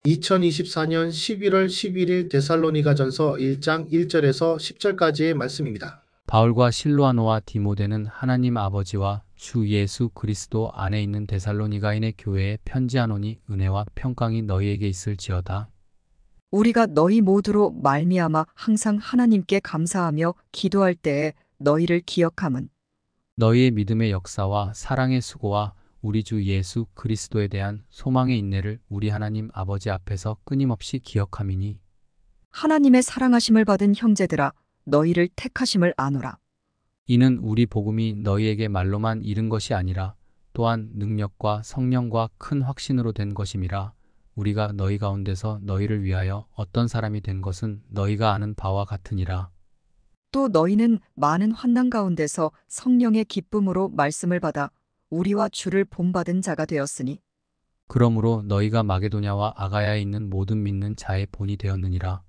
2024년 11월 11일 데살로니가전서 1장 1절에서 10절까지의 말씀입니다. 바울과 실로아노와 디모데는 하나님 아버지와 주 예수 그리스도 안에 있는 데살로니가인의 교회에 편지하노니 은혜와 평강이 너희에게 있을지어다. 우리가 너희 모두로 말미암아 항상 하나님께 감사하며 기도할 때에 너희를 기억함은 너희의 믿음의 역사와 사랑의 수고와 우리 주 예수 그리스도에 대한 소망의 인내를 우리 하나님 아버지 앞에서 끊임없이 기억함이니 하나님의 사랑하심을 받은 형제들아 너희를 택하심을 아노라. 이는 우리 복음이 너희에게 말로만 이른 것이 아니라 또한 능력과 성령과 큰 확신으로 된 것임이라. 우리가 너희 가운데서 너희를 위하여 어떤 사람이 된 것은 너희가 아는 바와 같으니라. 또 너희는 많은 환난 가운데서 성령의 기쁨으로 말씀을 받아 우리와 주를 본받은 자가 되었으니 그러므로 너희가 마게도냐와 아가야에 있는 모든 믿는 자의 본이 되었느니라.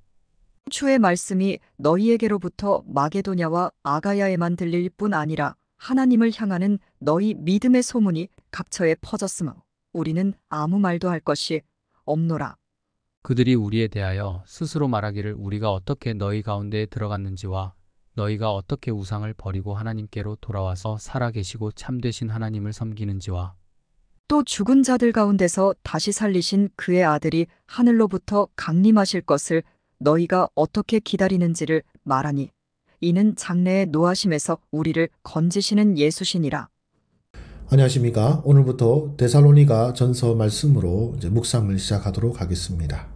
주의 말씀이 너희에게로부터 마게도냐와 아가야에만 들릴 뿐 아니라 하나님을 향하는 너희 믿음의 소문이 각처에 퍼졌으므로 우리는 아무 말도 할 것이 없노라. 그들이 우리에 대하여 스스로 말하기를 우리가 어떻게 너희 가운데에 들어갔는지와 너희가 어떻게 우상을 버리고 하나님께로 돌아와서 살아계시고 참되신 하나님을 섬기는지와 또 죽은 자들 가운데서 다시 살리신 그의 아들이 하늘로부터 강림하실 것을 너희가 어떻게 기다리는지를 말하니 이는 장래의 노하심에서 우리를 건지시는 예수시니라. 안녕하십니까. 오늘부터 데살로니가 전서 말씀으로 이제 묵상을 시작하도록 하겠습니다.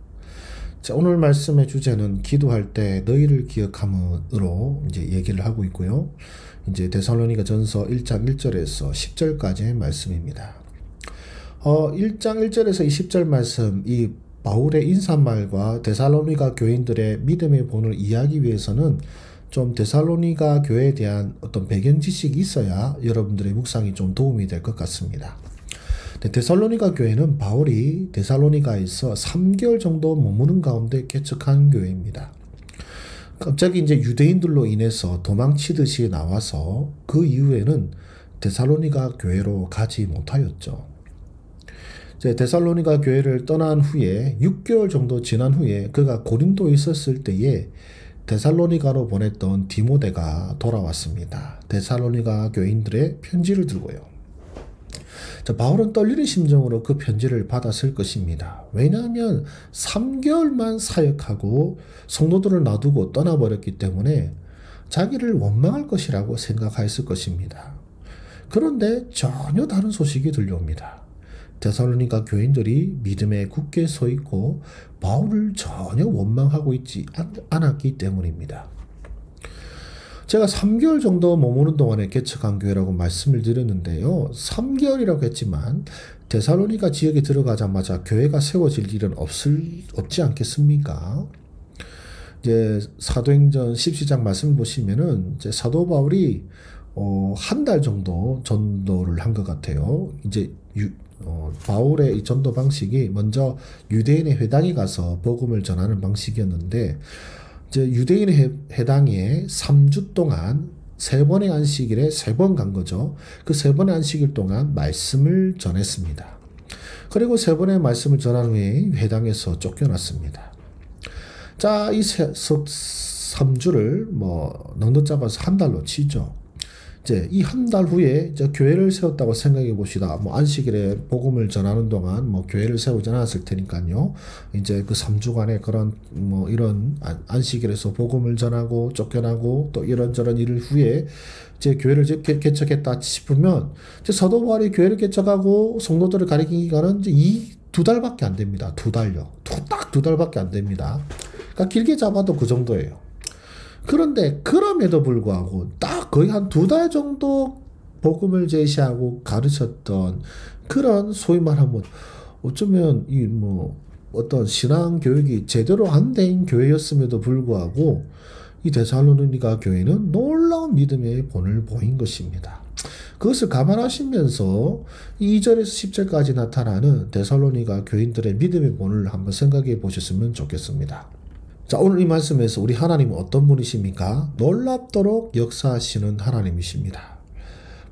자, 오늘 말씀의 주제는 기도할 때 너희를 기억함으로 이제 얘기를 하고 있고요. 이제 데살로니가 전서 1장 1절에서 10절까지의 말씀입니다. 1장 1절에서 20절 말씀, 이 바울의 인사말과 데살로니가 교인들의 믿음의 본을 이해하기 위해서는 좀 데살로니가 교회에 대한 어떤 배경 지식이 있어야 여러분들의 묵상이 좀 도움이 될 것 같습니다. 데살로니가 교회는 바울이 데살로니가에서 3개월 정도 머무는 가운데 개척한 교회입니다. 갑자기 이제 유대인들로 인해서 도망치듯이 나와서 그 이후에는 데살로니가 교회로 가지 못하였죠. 데살로니가 교회를 떠난 후에 6개월 정도 지난 후에 그가 고린도에 있었을 때에 데살로니가로 보냈던 디모데가 돌아왔습니다. 데살로니가 교인들의 편지를 들고요. 바울은 떨리는 심정으로 그 편지를 받았을 것입니다. 왜냐하면 3개월만 사역하고 성도들을 놔두고 떠나버렸기 때문에 자기를 원망할 것이라고 생각했을 것입니다. 그런데 전혀 다른 소식이 들려옵니다. 데살로니가 교인들이 믿음에 굳게 서 있고 바울을 전혀 원망하고 있지 않았기 때문입니다. 제가 3개월 정도 머무는 동안에 개척한 교회라고 말씀을 드렸는데요. 3개월이라고 했지만 데살로니가 지역에 들어가자마자 교회가 세워질 일은 없지 않겠습니까? 이제 사도행전 17장 말씀 보시면은 이제 사도 바울이 한 달 정도 전도를 한 것 같아요. 이제 바울의 이 전도 방식이 먼저 유대인의 회당에 가서 복음을 전하는 방식이었는데 이제 유대인의 회당에 3주 동안 3번의 안식일에 3번 간 거죠. 그 3번의 안식일 동안 말씀을 전했습니다. 그리고 3번의 말씀을 전한 후에 회당에서 쫓겨났습니다. 자, 이 3주를 넉넉 잡아서 한 달로 치죠. 이제 이 한 달 후에 이제 교회를 세웠다고 생각해 봅시다. 안식일에 복음을 전하는 동안 교회를 세우지 않았을 테니까요. 이제 그 3주간의 그런 이런 안식일에서 복음을 전하고 쫓겨나고 또 이런저런 일을 후에 이제 교회를 개척했다 싶으면 이제 사도 바울이 교회를 개척하고 성도들을 가리킨 기간은 이제 이 2달밖에 안 됩니다. 2달요. 딱 2달밖에 안 됩니다. 그러니까 길게 잡아도 그 정도예요. 그런데 그럼에도 불구하고 딱 거의 한 2달 정도 복음을 제시하고 가르쳤던 그런 소위 말하면 어쩌면 어떤 신앙 교육이 제대로 안 된 교회였음에도 불구하고 이 데살로니가 교회는 놀라운 믿음의 본을 보인 것입니다. 그것을 감안하시면서 2절에서 10절까지 나타나는 데살로니가 교인들의 믿음의 본을 한번 생각해 보셨으면 좋겠습니다. 자, 오늘 이 말씀에서 우리 하나님은 어떤 분이십니까? 놀랍도록 역사하시는 하나님이십니다.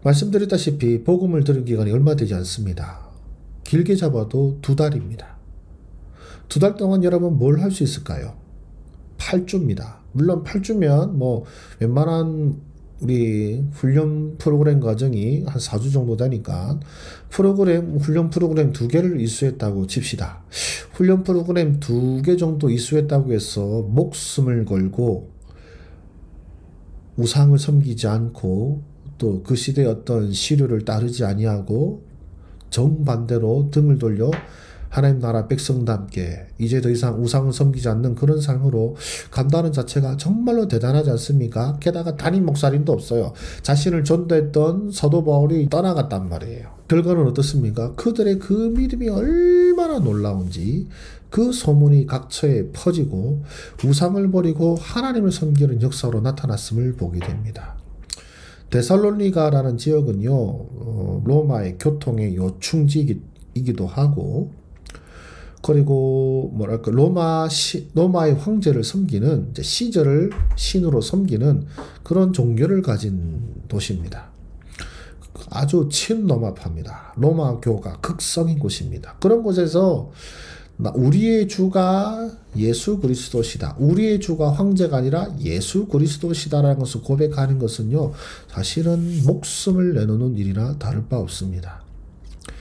말씀드렸다시피 복음을 들은 기간이 얼마 되지 않습니다. 길게 잡아도 2달입니다. 2달 동안 여러분 뭘 할 수 있을까요? 8주입니다. 물론 8주면 뭐 웬만한 우리 훈련 프로그램 과정이 한 4주 정도 되니까 훈련 프로그램 2개를 이수했다고 칩시다. 훈련 프로그램 2개 정도 이수했다고 해서 목숨을 걸고 우상을 섬기지 않고 또 그 시대의 어떤 시류를 따르지 아니하고 정반대로 등을 돌려 하나님 나라 백성과 함께 이제 더 이상 우상을 섬기지 않는 그런 삶으로 간다는 자체가 정말로 대단하지 않습니까? 게다가 담임 목사님도 없어요. 자신을 전도했던 사도 바울이 떠나갔단 말이에요. 결과는 어떻습니까? 그들의 그 믿음이 얼마나 놀라운지 그 소문이 각처에 퍼지고 우상을 버리고 하나님을 섬기는 역사로 나타났음을 보게 됩니다. 데살로니가라는 지역은요, 로마의 교통의 요충지이기도 하고, 그리고 뭐랄까 로마의 황제를 섬기는 이제 시저를 신으로 섬기는 그런 종교를 가진 도시입니다. 아주 친로마파입니다. 로마교가 극성인 곳입니다. 그런 곳에서 우리의 주가 예수 그리스도시다. 우리의 주가 황제가 아니라 예수 그리스도시다라는 것을 고백하는 것은요, 사실은 목숨을 내놓는 일이나 다를 바 없습니다.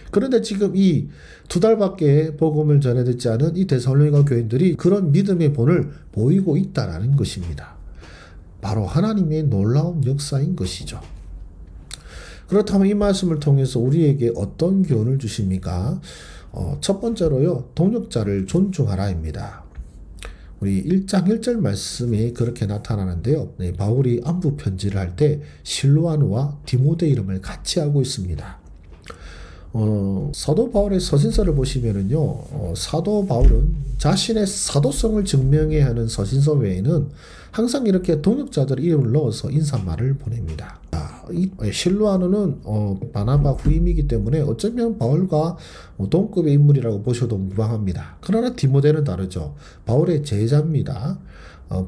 그런데 지금 이 2달밖에 복음을 전해 듣지 않은 이 데살로니가 교인들이 그런 믿음의 본을 보이고 있다라는 것입니다. 바로 하나님의 놀라운 역사인 것이죠. 그렇다면 이 말씀을 통해서 우리에게 어떤 교훈을 주십니까? 첫 번째로요, 동역자를 존중하라입니다. 우리 1장 1절 말씀이 그렇게 나타나는데요. 네, 바울이 안부 편지를 할 때 실로아누와 디모데 이름을 같이 하고 있습니다. 사도 바울의 서신서를 보시면은요, 사도 바울은 자신의 사도성을 증명해야 하는 서신서 외에는 항상 이렇게 동역자들 이름을 넣어서 인사말을 보냅니다. 이 실로아누는 바나바 후임이기 때문에 어쩌면 바울과 동급의 인물이라고 보셔도 무방합니다. 그러나 디모데는 다르죠. 바울의 제자입니다.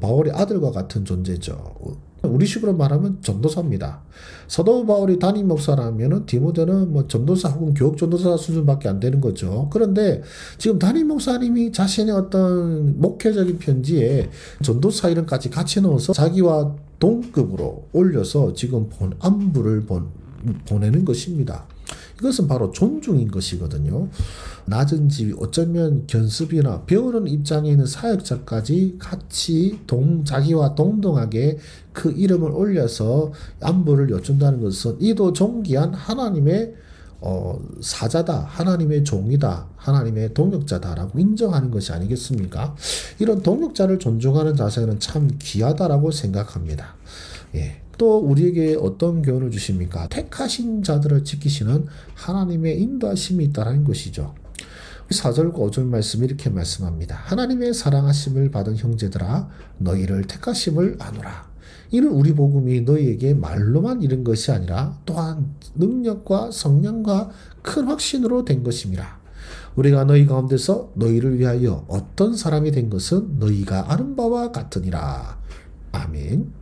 바울의 아들과 같은 존재죠. 우리식으로 말하면 전도사입니다. 사도 바울이 담임 목사라면 디모데는 뭐 전도사 혹은 교육 전도사 수준밖에 안 되는 거죠. 그런데 지금 담임 목사님이 자신의 어떤 목회적인 편지에 전도사 이름까지 같이 넣어서 자기와 동급으로 올려서 지금 안부를 보내는 것입니다. 이것은 바로 존중인 것이거든요. 낮은 지위, 어쩌면 견습이나 배우는 입장에 있는 사역자까지 같이 자기와 동등하게 그 이름을 올려서 안부를 여쭌다는 것은 이도 존귀한 하나님의 사자다, 하나님의 종이다, 하나님의 동역자다라고 인정하는 것이 아니겠습니까? 이런 동역자를 존중하는 자세는 참 귀하다라고 생각합니다. 예. 또 우리에게 어떤 교훈을 주십니까? 택하신 자들을 지키시는 하나님의 인도하심이 있다는 것이죠. 4절과 5절 말씀이 이렇게 말씀합니다. 하나님의 사랑하심을 받은 형제들아, 너희를 택하심을 아노라. 이는 우리 복음이 너희에게 말로만 이른 것이 아니라 또한 능력과 성령과 큰 확신으로 된 것임이라. 우리가 너희 가운데서 너희를 위하여 어떤 사람이 된 것은 너희가 아는 바와 같으니라. 아멘.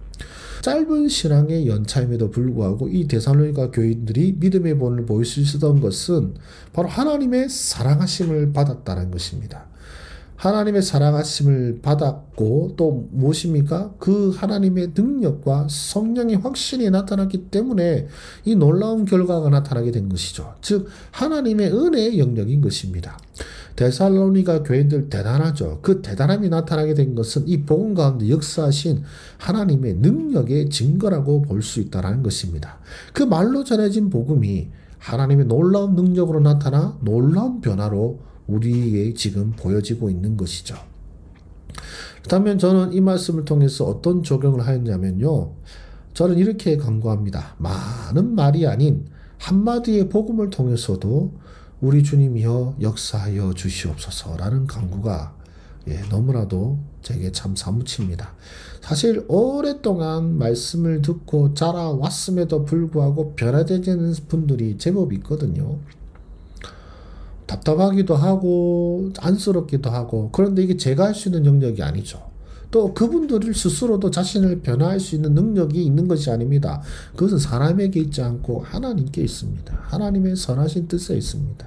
짧은 신앙의 연차임에도 불구하고 이 데살로니가 교인들이 믿음의 본을 보일 수 있었던 것은 바로 하나님의 사랑하심을 받았다는 것입니다. 하나님의 사랑하심을 받았고 또 무엇입니까? 그 하나님의 능력과 성령의 확신이 나타났기 때문에 이 놀라운 결과가 나타나게 된 것이죠. 즉 하나님의 은혜의 영역인 것입니다. 데살로니가 교인들 대단하죠. 그 대단함이 나타나게 된 것은 이 복음 가운데 역사하신 하나님의 능력의 증거라고 볼 수 있다는 것입니다. 그 말로 전해진 복음이 하나님의 놀라운 능력으로 나타나 놀라운 변화로 우리에게 지금 보여지고 있는 것이죠. 그렇다면 저는 이 말씀을 통해서 어떤 적용을 하였냐면요. 저는 이렇게 간구합니다. 많은 말이 아닌 한마디의 복음을 통해서도 우리 주님이여 역사하여 주시옵소서라는 간구가 너무나도 제게 참 사무칩니다. 사실 오랫동안 말씀을 듣고 자라왔음에도 불구하고 변화되지는 분들이 제법 있거든요. 답답하기도 하고 안쓰럽기도 하고, 그런데 이게 제가 할 수 있는 영역이 아니죠. 또 그분들 스스로도 자신을 변화할 수 있는 능력이 있는 것이 아닙니다. 그것은 사람에게 있지 않고 하나님께 있습니다. 하나님의 선하신 뜻에 있습니다.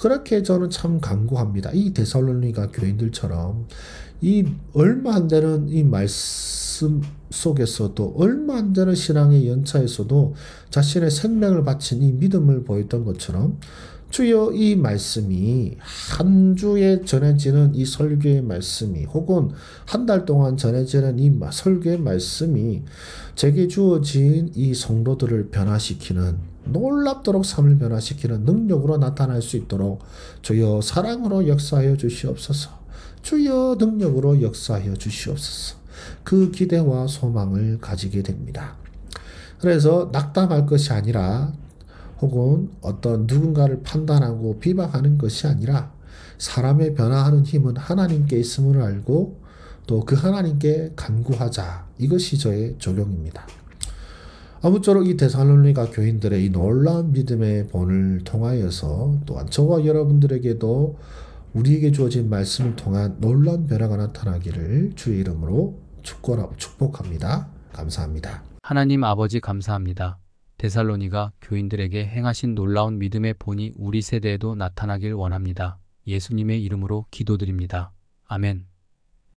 그렇게 저는 참 간구합니다. 이 데살로니가 교인들처럼 이 얼마 안 되는 이 말씀 속에서도 얼마 안 되는 신앙의 연차에서도 자신의 생명을 바친 이 믿음을 보였던 것처럼 주여 이 말씀이 한 주에 전해지는 이 설교의 말씀이 혹은 한 달 동안 전해지는 이 설교의 말씀이 제게 주어진 이 성도들을 변화시키는 놀랍도록 삶을 변화시키는 능력으로 나타날 수 있도록 주여 사랑으로 역사하여 주시옵소서. 주여 능력으로 역사하여 주시옵소서. 그 기대와 소망을 가지게 됩니다. 그래서 낙담할 것이 아니라 혹은 어떤 누군가를 판단하고 비방하는 것이 아니라 사람의 변화하는 힘은 하나님께 있음을 알고 또 그 하나님께 간구하자. 이것이 저의 적용입니다. 아무쪼록 이 데살로니가 교인들의 이 놀라운 믿음의 본을 통하여서 또한 저와 여러분들에게도 우리에게 주어진 말씀을 통한 놀라운 변화가 나타나기를 주의 이름으로 축복합니다. 감사합니다. 하나님 아버지 감사합니다. 데살로니가 교인들에게 행하신 놀라운 믿음의 본이 우리 세대에도 나타나길 원합니다. 예수님의 이름으로 기도드립니다. 아멘.